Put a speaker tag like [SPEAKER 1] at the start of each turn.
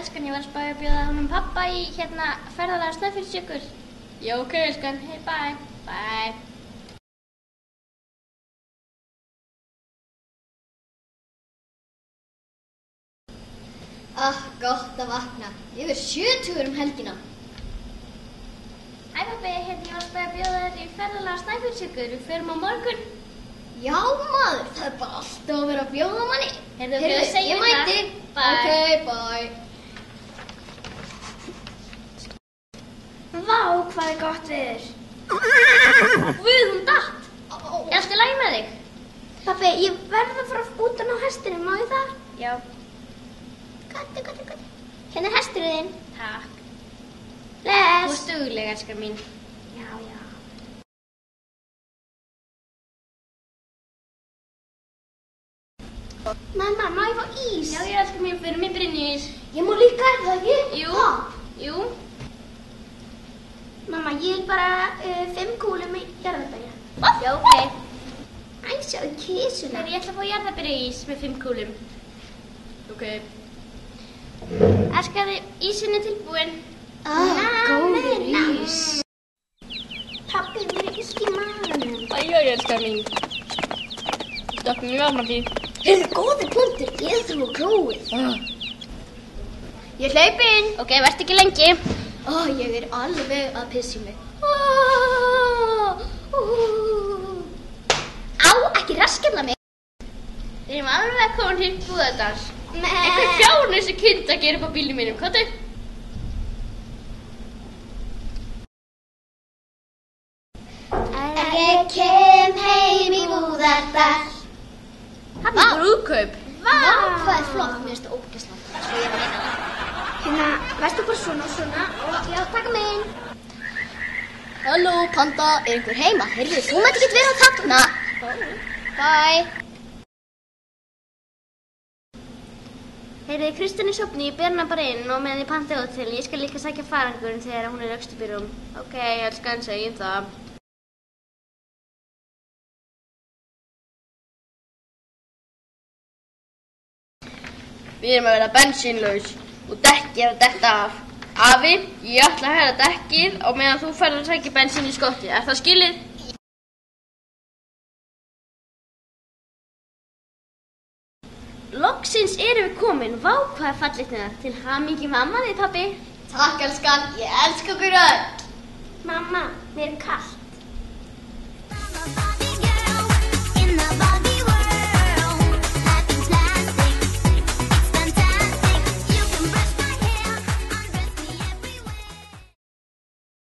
[SPEAKER 1] elskan, ég var að spá að bjóða honum pappa í ferðalag Snæfellsjökul. Já, ok, elskan. Hey, bye. Bye.
[SPEAKER 2] Gott að vakna. Ég er 70 helgina.
[SPEAKER 1] Hæ, pabbi, ég var að spá að bjóða þér í ferðalag Snæfellsjökul. Við förum á morgun.
[SPEAKER 2] Já, maður, það er bara alltaf að vera að bjóða manni.
[SPEAKER 1] Heyrðu,
[SPEAKER 2] ég mæti.
[SPEAKER 1] Bye.
[SPEAKER 2] Ok, bye.
[SPEAKER 1] Vá, hvað er gott veður. Guð, hún datt. Er allt í lagi með þig?
[SPEAKER 3] Pabbi, ég verð að fara út á hestinu, má ég það?
[SPEAKER 1] Já.
[SPEAKER 3] Gott. Hérna er hesturinn þinn.
[SPEAKER 1] Takk.
[SPEAKER 3] Bless.
[SPEAKER 1] Þú ert dugleg, elskar mín.
[SPEAKER 3] Já. Mamma, má ég fá ís?
[SPEAKER 1] Já, ég elskar mín, fyrir mig Brynjís.
[SPEAKER 3] Ég má líka, er það ekki?
[SPEAKER 1] Jú.
[SPEAKER 3] Mamma, ég vil bara 5 kúlur með jarðarberja.
[SPEAKER 1] Já, ok.
[SPEAKER 3] Æ, sjáðu kísuna.
[SPEAKER 1] Ég ætla að fá jarðarberjaís með 5 kúlum. Ok. Elskar, ísinn er tilbúinn.
[SPEAKER 3] Góður ís. Pabbi, mér er illt í maganum.
[SPEAKER 1] Æjó, elskar mín. Stoppum við varmandi.
[SPEAKER 3] Heyrðu, góði punktur, ég þarf á klóið.
[SPEAKER 1] Ég hleyp inn. Ok, verð ekki lengi.
[SPEAKER 2] Ég er alveg að pissi mig.
[SPEAKER 3] Ekki raskefla mig.
[SPEAKER 1] Við erum alveg komin til Búðardals. Einhver fjárn þessi kind að gera upp á bílnum mínum, hvað þau?
[SPEAKER 3] Ég kem heim í Búðardal.
[SPEAKER 1] Hann er brúðkaup.
[SPEAKER 2] Vá, hvað er flott, mér finnst það ógeðslegt. Svo ég var eina.
[SPEAKER 3] Hérna, verstu bara svona og já, taka mig inn.
[SPEAKER 2] Halló, panda, er einhver heima? Heyrðu, þú mætti ekki vera að takna. Bye.
[SPEAKER 1] Heyrðu, Kristján er sofnuð, ég ber hana bara inn og meðan ég panta hótel. Ég skal líka sækja farangurinn þegar hún er öxtu byrjum. Ok, elskan, segjum það. Við erum að vera bensínlaus og dekkið er að detta af. Afi, ég ætla að herra dekkið og meðan þú ferð að sækja bensín í skottið. Er það skilið? Loksins erum við komin. Vá, hvað er fallegt með það. Til hamingju mamma þig, pabbi.
[SPEAKER 2] Takk, elskan, ég elska ykkur öll.
[SPEAKER 3] Mamma, mér er kalt.